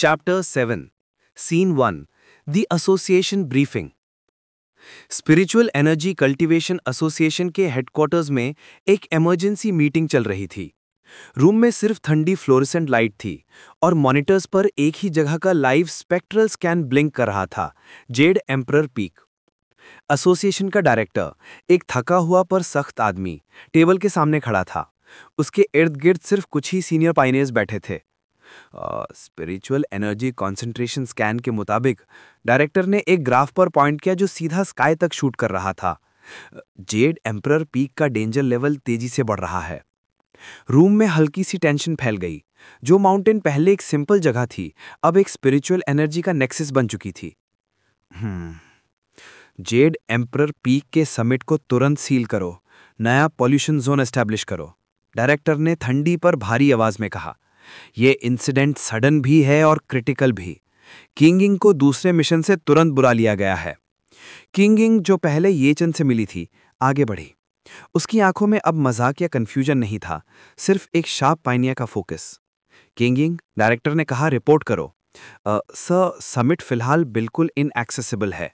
Chapter 7 Scene 1 The Association Briefing spiritual energy cultivation association के headquarters में एक emergency meeting चल रही थी। रूम में सिर्फ ठंडी फ्लोरेसेंट लाइट थी और मॉनिटर्स पर एक ही जगह का लाइव स्पेक्ट्रल स्कैन ब्लिंक कर रहा था, जेड एम्परर पीक। एसोसिएशन का डायरेक्टर, एक थका हुआ पर सख्त आदमी, टेबल के सामने खड़ा था। उसके इर्द गिर्द सिर्फ कुछ ही सीनियर पाइनियर्स बैठे थे। स्पिरिचुअल एनर्जी कंसंट्रेशन स्कैन के मुताबिक डायरेक्टर ने एक ग्राफ पर पॉइंट किया जो सीधा स्काई तक शूट कर रहा था। जेड एम्परर पीक का डेंजर लेवल तेजी से बढ़ रहा है। रूम में हल्की सी टेंशन फैल गई। जो माउंटेन पहले एक सिंपल जगह थी, अब एक स्पिरिचुअल एनर्जी का नेक्सस बन चुकी थी। जेड एम्परर पीक के समिट को तुरंत सील करो, नया पॉल्यूशन जोन एस्टैब्लिश करो, डायरेक्टर ने ठंडी पर भारी आवाज में कहा। यह इंसिडेंट सडन भी है और क्रिटिकल भी। किंगिंग को दूसरे मिशन से तुरंत बुला लिया गया है। किंगिंग, जो पहले येचन से मिली थी, आगे बढ़ी। उसकी आंखों में अब मजाक या कंफ्यूजन नहीं था, सिर्फ एक शार्प पाइनिया का फोकस। किंगिंग, डायरेक्टर ने कहा, रिपोर्ट करो। सर, समिट फिलहाल बिल्कुल इनएक्सेसिबल है।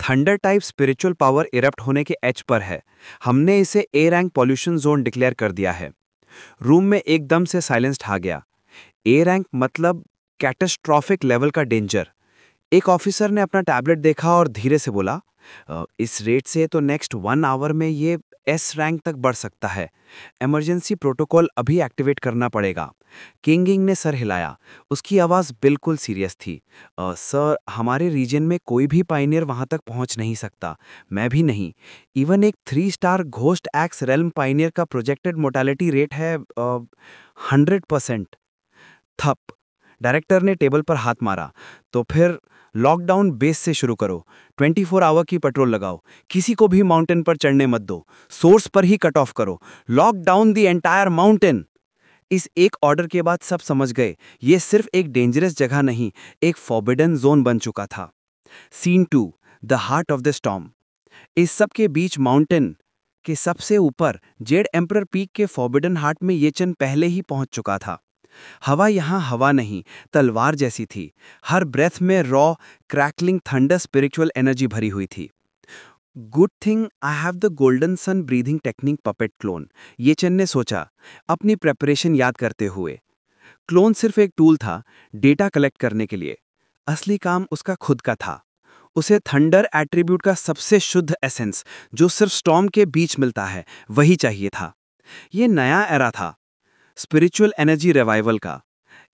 Thunder type spiritual power erupt होने के एज पर है। हमने इसे A rank pollution zone declare कर दिया है। रूम में एकदम से साइलेंस छा गया। ए रैंक मतलब कैटास्ट्रॉफिक लेवल का डेंजर। एक ऑफिसर ने अपना टैबलेट देखा और धीरे से बोला, इस रेट से तो नेक्स्ट 1 आवर में ये एस रैंक तक बढ़ सकता है। इमरजेंसी प्रोटोकॉल अभी एक्टिवेट करना पड़ेगा। किंगिंग ने सर हिलाया। उसकी आवाज़ बिल्कुल सीरियस थी। सर, हमारे रीजन में कोई भी पाइनियर वहां तक पहुंच नहीं सकता, मैं भी नहीं। इवन एक 3 star ghost x realm pioneer का प्रोजेक्टेड मोर्टेलिटी रेट है 100%। थप। डायरेक्टर ने टेबल पर हाथ मारा। तो फिर लॉकडाउन बेस से शुरू करो। 24 आवर की पेट्रोल लगाओ। किसी को भी माउंटेन पर चढ़ने मत दो। सोर्स पर ही कट ऑफ करो। Lock down the entire mountain. इस एक ऑर्डर के बाद सब समझ गए, यह सिर्फ एक डेंजरस जगह नहीं, एक फॉरबिडन जोन बन चुका था। Scene 2 the heart of the storm. इस सब के बीच माउंटेन के सबसे ऊपर जेड एम्परर पीक के फॉरबिडन हार्ट में येचन पहले ही पहुंच चुका था। हवा यहाँ हवा नहीं, तलवार जैसी थी। हर ब्रेथ में raw crackling thunder spiritual energy भरी हुई थी। Good thing I have the golden sun breathing technique puppet clone, Yechan ने सोचा, अपनी प्रेपरेशन याद करते हुए। क्लोन सिर्फ एक टूल था, डेटा कलेक्ट करने के लिए। असली काम उसका खुद का था। उसे थंडर एट्रीब्यूट का सबसे शुद्ध एसेंस, जो सिर्फ स्टॉर्म के बीच मिलता है, वही चाहिए था। यह नया एरा था, स्पिरिचुअल एनर्जी रिवाइवल का।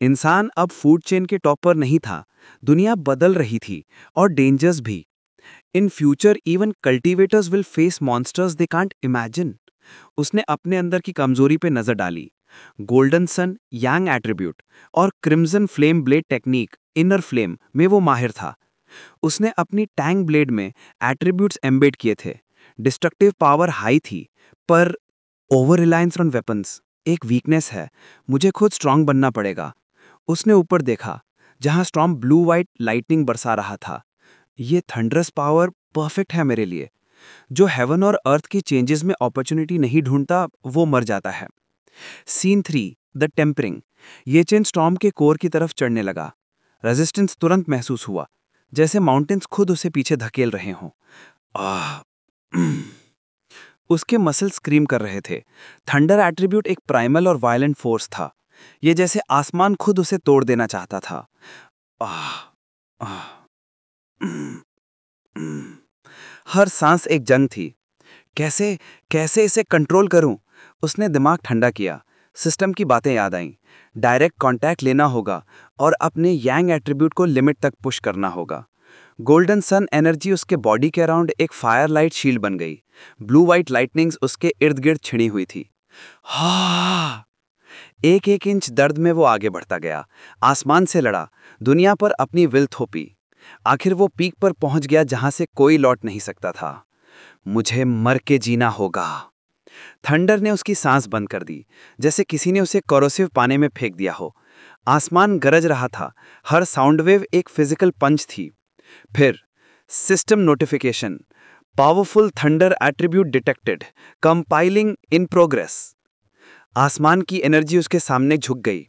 इंसान अब फूड चेन के टॉप पर नहीं था। दुनिया बदल रही थी, और डेंजर्स भी। In future even cultivators will face monsters they can't imagine. उसने अपने अंदर की कमजोरी पे नजर डाली। गोल्डन सन यांग एट्रीब्यूट और crimson flame blade technique inner flame में वो माहिर था। उसने अपनी टैंग ब्लेड में एट्रीब्यूट्स एम्बेड किए थे। डिस्ट्रक्टिव पावर हाई थी, पर ओवर रिलायंस ऑन वेपन्स एक वीकनेस है। मुझे खुद स्ट्रांग बनना पड़ेगा। उसने ऊपर देखा, जहां स्टॉर्म ब्लू वाइट लाइटनिंग बरसा रहा था। ये थंडरस पावर परफेक्ट है मेरे लिए। जो हेवन और अर्थ की चेंजेस में अपॉर्चुनिटी नहीं ढूंढता, वो मर जाता है। Scene 3 the tempering. ये चेन स्टॉर्म के कोर की तरफ चढ़ने लगा। रेजिस्टेंस तुरंत महसूस हुआ, जैसे माउंटेन्स खुद उसे पीछे धकेल रहे हों। आह उसके मसल स्क्रीम कर रहे थे। थंडर एट्रीब्यूट एक प्राइमल और वायलेंट फोर्स था। यह जैसे आसमान खुद उसे तोड़ देना चाहता था। आह आह हर सांस एक जंग थी। कैसे कैसे इसे कंट्रोल करूं? उसने दिमाग ठंडा किया। सिस्टम की बातें याद आईं। डायरेक्ट कांटेक्ट लेना होगा और अपने यांग एट्रीब्यूट को लिमिट तक पुश करना होगा। गोल्डन सन एनर्जी उसके बॉडी के अराउंड एक फायर लाइट शील्ड बन गई। ब्लू वाइट लाइटनिंग्स उसके इर्द गिर्द छिड़ी हुई थी। हा! एक एक इंच दर्द में वो आगे बढ़ता गया। आसमान से लड़ा, दुनिया पर अपनी विल थोपी। आखिर वो पीक पर पहुंच गया जहां से कोई लौट नहीं सकता था। मुझे मर के जीना होगा। थंडर ने उसकी सांस बंद कर दी, जैसे किसी ने उसे कोरोसिव पानी में फेंक दिया हो। आसमान गरज रहा था। हर साउंड वेव एक फिजिकल पंच थी। फिर system notification, powerful thunder attribute detected, compiling in progress. आसमान की एनर्जी उसके सामने झुक गई।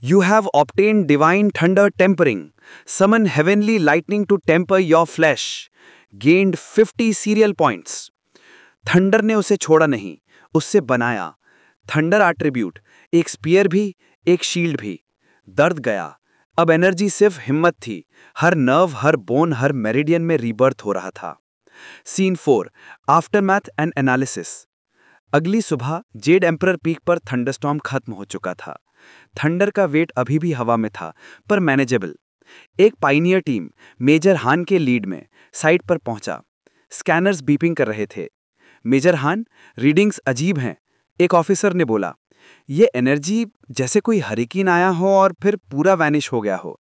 You have obtained divine thunder tempering. Summon heavenly lightning to temper your flesh. Gained 50 serial points. Thunder ने उसे छोड़ा नहीं, उससे बनाया। थंडर एट्रीब्यूट, एक स्पीयर भी, एक शील्ड भी। दर्द गया। अब एनर्जी सिर्फ हिम्मत थी। हर नर्व, हर बोन, हर मेरिडियन में रीबर्थ हो रहा था। Scene 4, aftermath and analysis. अगली सुबह जेड एम्परर पीक पर थंडरस्टॉर्म खत्म हो चुका था। थंडर का वेट अभी भी हवा में था, पर मैनेजेबल। एक पाइनियर टीम मेजर हान के लीड में साइट पर पहुंचा। स्कैनर्स बीपिंग कर रहे थे। मेजर हान, रीडिंग्स अजीब हैं, एक ऑफिसर ने बोला। ये एनर्जी जैसे कोई हरिकीन आया हो और फिर पूरा वैनिश हो गया हो।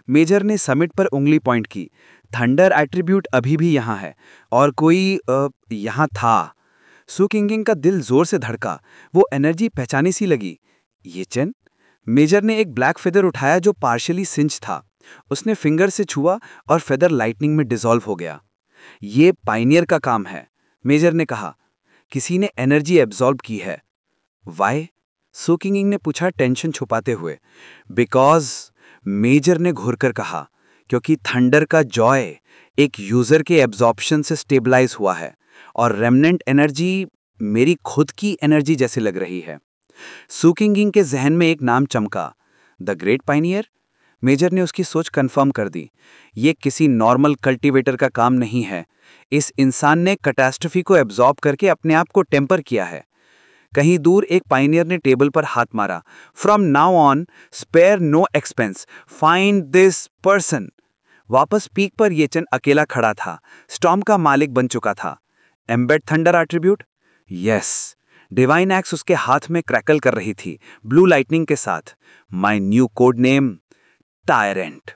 मेजर ने समिट पर उंगली पॉइंट की। थंडर एट्रीब्यूट अभी भी यहाँ है और कोई यहाँ था। सु किंगिंग का दिल जोर से धड़का। वो एनर्जी पहचानी सी लगी। ये चेन? मेजर ने एक ब्लैक फेदर उठाया जो पार्शियली सिंच था। उसने फिंगर से छुआ और फेदर लाइटनिंग में डिसॉल्व हो गया। ये पाइनियर का काम है, मेजर ने कहा। किसी ने एनर्जी एब्जॉर्ब की है। वाई? सु किंगिंग ने पूछा टेंशन छुपाते हुए। बिकॉज, मेजर ने घूरकर कहा, क्योंकि थंडर का जॉय एक यूजर के एब्जॉर्प्शन से स्टेबलाइज हुआ है और रेमनेंट एनर्जी मेरी खुद की एनर्जी जैसे लग रही है। सु किंगिंग के जहन में एक नाम चमका, द ग्रेट पाइनियर। मेजर ने उसकी सोच कंफर्म कर दी। ये किसी नॉर्मल कल्टीवेटर का काम नहीं है। इस इंसान ने कैटास्ट्रोफी को एब्जॉर्ब करके अपने आप को टेम्पर किया है। कहीं दूर एक पाइनियर ने टेबल पर हाथ मारा। From now on spare no expense, find this person. वापस पीक पर येचन अकेला खड़ा था। स्टॉर्म का मालिक बन चुका था। Embed thunder attribute? Yes. Divine x उसके हाथ में क्रैकल कर रही थी, ब्लू लाइटनिंग के साथ। My new code name, tyrant.